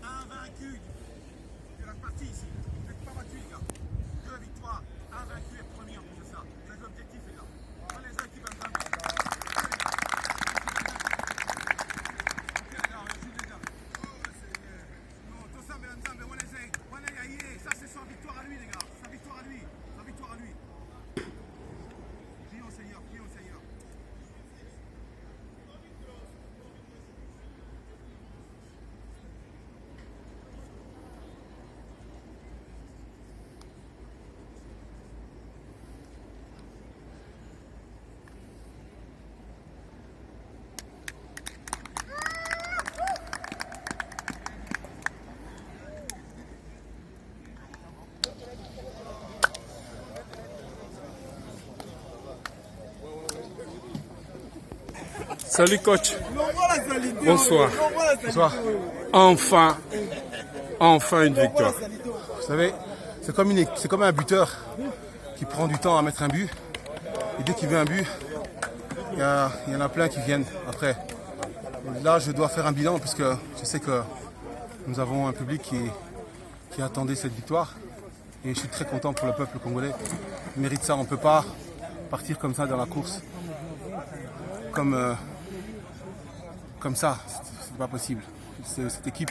Invaincu de la partie ici. Vous n'êtes pas battu les gars. 2 victoires, invaincu et premier en plus de ça. C'est l'objectif les gars. Pas les équipes en train de... Ok les gars, on joue les gars. Non, tout ça, mesdames, ça c'est sa victoire à lui les gars. Sa victoire à lui. Sa victoire à lui. Prions Seigneur, prions Seigneur. Salut coach. Bonsoir. Bonsoir. Enfin une victoire. Vous savez, c'est comme un buteur qui prend du temps à mettre un but. Et dès qu'il veut un but, il y en a plein qui viennent après. Là, je dois faire un bilan puisque je sais que nous avons un public qui attendait cette victoire. Et je suis très content pour le peuple congolais. Il mérite ça. On ne peut pas partir comme ça dans la course. Comme ça, c'est pas possible. Cette équipe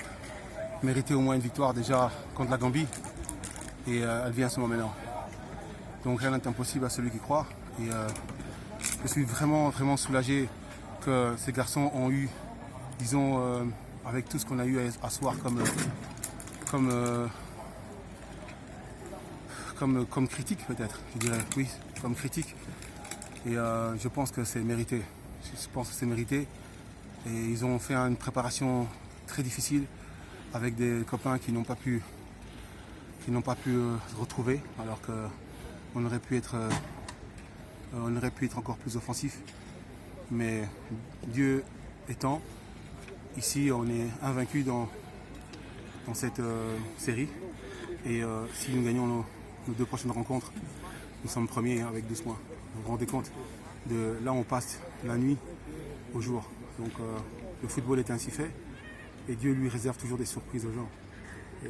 méritait au moins une victoire déjà contre la Gambie et elle vient seulement maintenant. Donc rien n'est impossible à celui qui croit. Et je suis vraiment soulagé que ces garçons ont eu, disons, avec tout ce qu'on a eu à soir comme critique peut-être, je dirais, oui, comme critique. Et je pense que c'est mérité. Je pense que c'est mérité. Et ils ont fait une préparation très difficile avec des copains qui n'ont pas pu se retrouver, alors qu'on aurait pu être encore plus offensif. Mais Dieu étant, ici on est invaincu dans cette série. Et si nous gagnons nos 2 prochaines rencontres, nous sommes premiers avec 12 points. Vous vous rendez compte de là on passe la nuit au jour. Donc le football est ainsi fait et Dieu lui réserve toujours des surprises aux gens. Et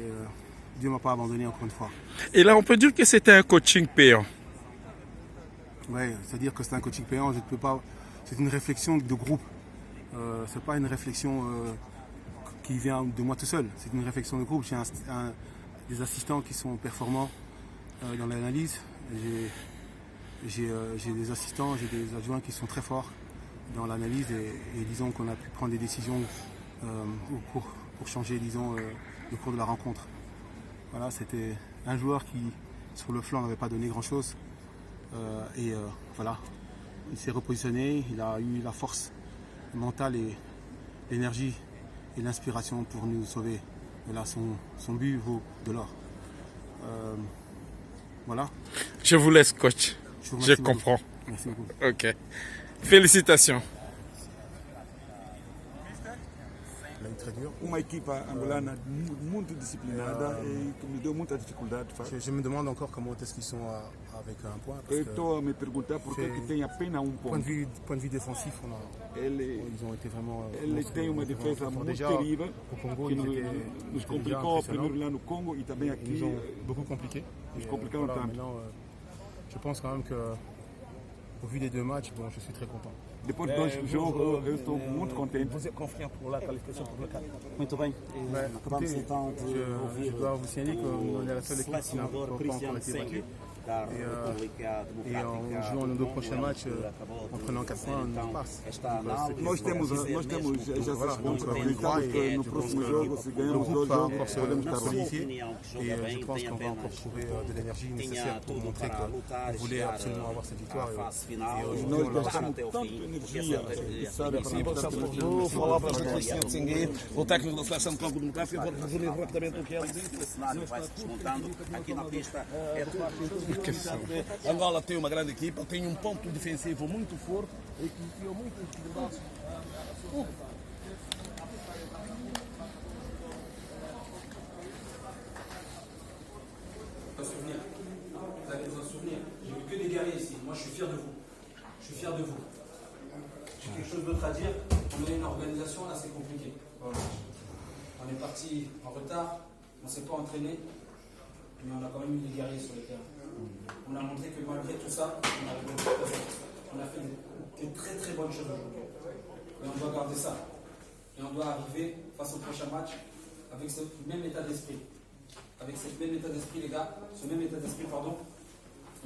Dieu ne m'a pas abandonné encore une fois. Et là on peut dire que c'était un coaching payant. Oui, c'est-à-dire que c'est un coaching payant, je ne peux pas. C'est une réflexion de groupe. C'est pas une réflexion qui vient de moi tout seul. C'est une réflexion de groupe. J'ai des assistants qui sont performants dans l'analyse. J'ai des assistants, j'ai des adjoints qui sont très forts dans l'analyse et disons qu'on a pu prendre des décisions pour changer, disons, le cours de la rencontre. Voilà, c'était un joueur qui, sur le flanc, n'avait pas donné grand-chose. Voilà, il s'est repositionné, il a eu la force mentale et l'énergie et l'inspiration pour nous sauver. Et là, son but vaut de l'or. Voilà. Je vous laisse, coach. Je comprends. Merci beaucoup. Ok. Félicitations. Très dur. Uma equipa angolana muito disciplinada e que me deu muita dificuldade. Je me demande encore comment est-ce qu'ils sont avec un point. Eu estou a me perguntar por que tem apenas point de vue défensif, ils ont été vraiment. Eles têm uma defesa muito terrível. Au Congo, que nos complicou primeiro lá no Congo e também aqui. Ils nous ont beaucoup compliqué. Nos complicaram tanto. Maintenant, je pense quand même que, au vu des 2 matchs, bon, je suis très content. Depois de 2 jogos, eu estou muito contente. Vous êtes confiant pour la qualification pour le CAN? Muito bem. Acabamos então de ouvir je dois vous signaler qu'on est la seule équipe qui n'a pas encore été battue. Et en jouant nos 2 prochains matchs, en prenant 4 points, on passe. Nós temos já Voilà, essas donc pontos, on y croit acreditamos que et no je pense próximo que jogo, se le ganhamos groupe 2 va jogos, encore se podemos estar bem. solidifier et je pense qu'on va encore trouver de l'énergie nécessaire pour montrer qu'on voulait absolument avoir cette victoire. Et aujourd'hui, on l'a reçu. Tanta energia necessária para nós. Vou falar para o Cristiano Tsinguê, o técnico da Seleção de Campo Democrático, vou resumir rapidamente o que ele disse. O cenário vai se desmontando aqui na pista. Angola tem uma grande equipa, tem um ponto defensivo muito forte e que criou muitas dificuldades. Souvenir. Vous avez besoin de souvenirs. J'ai vu que des guerriers ici. Moi, je suis fier de vous. Je suis fier de vous. J'ai quelque chose d'autre à dire. On a une organisation là, c'est compliqué. On est parti en retard. On ne s'est pas entraîné. Mais on a quand même eu des guerriers sur le terrain. On a montré que malgré tout ça, on a fait des très très bonnes choses aujourd'hui. Et on doit garder ça. Et on doit arriver face au prochain match avec ce même état d'esprit. Avec ce même état d'esprit, les gars,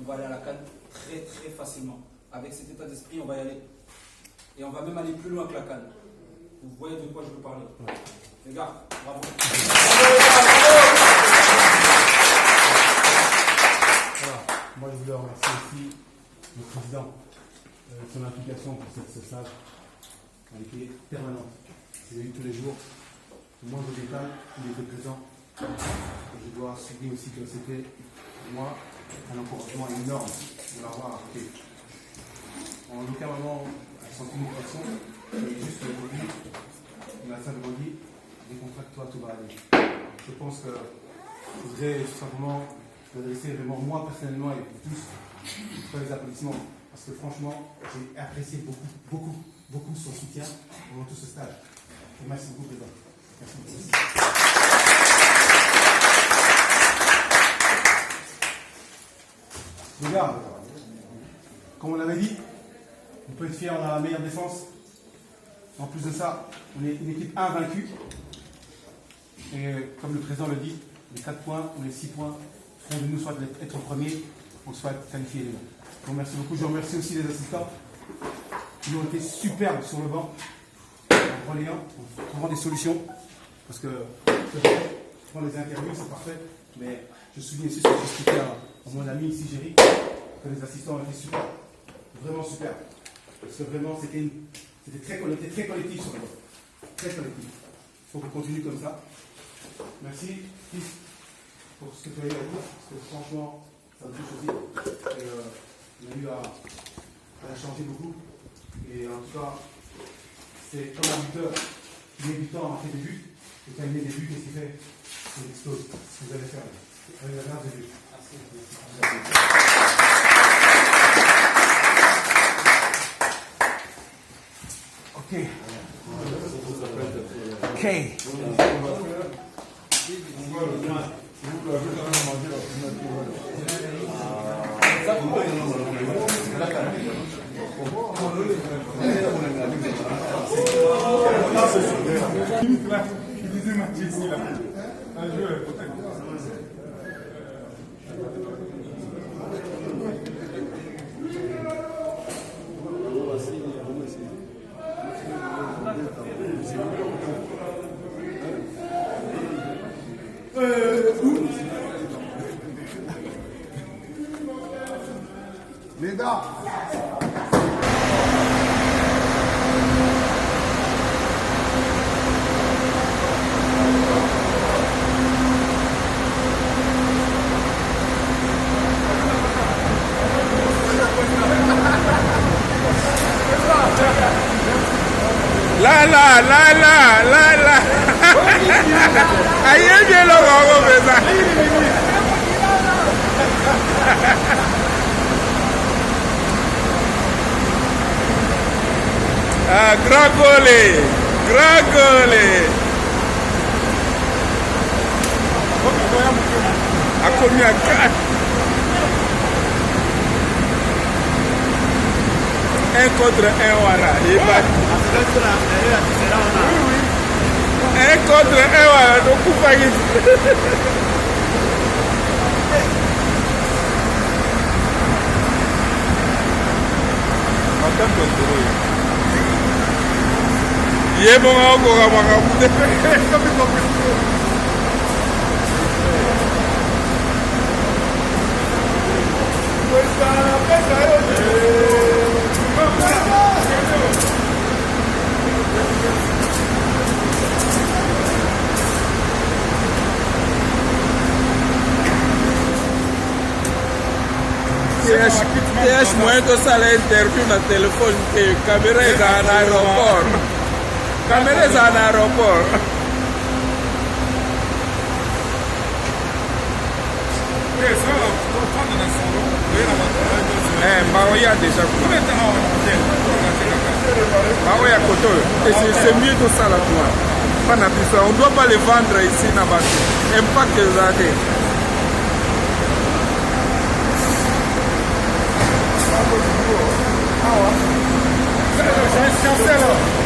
on va aller à la CAN très très facilement. Avec cet état d'esprit, on va y aller. Et on va même aller plus loin que la CAN. Vous voyez de quoi je veux parler. Les gars, bravo. Voilà. Moi, je voulais remercier aussi le président de son implication pour ce stage. Elle était permanente. Il a eu tous les jours. Le moindre détail, il était présent. Et je dois souligner aussi que c'était, pour moi, un encouragement énorme de l'avoir à côté. En aucun moment, elle sentit une pression. Et juste aujourd'hui, il m'a simplement dit, décontracte-toi, tout va aller. Je pense que je voudrais tout simplement m'adresser vraiment moi personnellement et vous tous, faire les applaudissements. Parce que franchement, j'ai apprécié beaucoup son soutien pendant tout ce stage. Et merci beaucoup, président. Merci beaucoup. Les gars, comme on l'avait dit, on peut être fier, on a la meilleure défense. En plus de ça, on est une équipe invaincue. Et comme le président le dit, les 4 points ou les 6 points feront de nous soit être premiers ou soit qualifiés les gars. Je vous remercie beaucoup. Je remercie aussi les assistants qui ont été superbes sur le banc, en relayant, en trouvant des solutions. Parce que prendre les interviews, c'est parfait. Mais je souligne aussi ce que j'expliquais à mon ami ici, Géry, que les assistants ont été super. Vraiment super. Parce que vraiment, c'était très collectif sur le banc. Très collectif. Il faut qu'on continue comme ça. Merci, fils, pour ce que tu as eu à dire. Parce que franchement, ça me touche aussi. Et, on a eu à changer beaucoup. Et en tout cas, c'est comme un buteur qui met du temps à marquer des buts. Et quand il met des buts, qu'est-ce qu'il fait? Il explose. Ce que vous allez faire. Avec la grâce de Dieu. Il disait Mathieu ici, là. Un joueur. Les gars. La. Ayer bien lo hago pensar. Ah, grand golé. A combien 4? Un contre un, voilà. Un contre un, voilà. Donc, vous voyez. Ye bonga okoka makambo te. TH moyen tosala interview na telefone te caméra ezala na aéroport. Caméra ezala na aéroport. Baoya déjà. Baoya koto. Et c'est mieux de ça là toi. On ne doit pas les vendre ici là-bas. Impact des années. Cancela.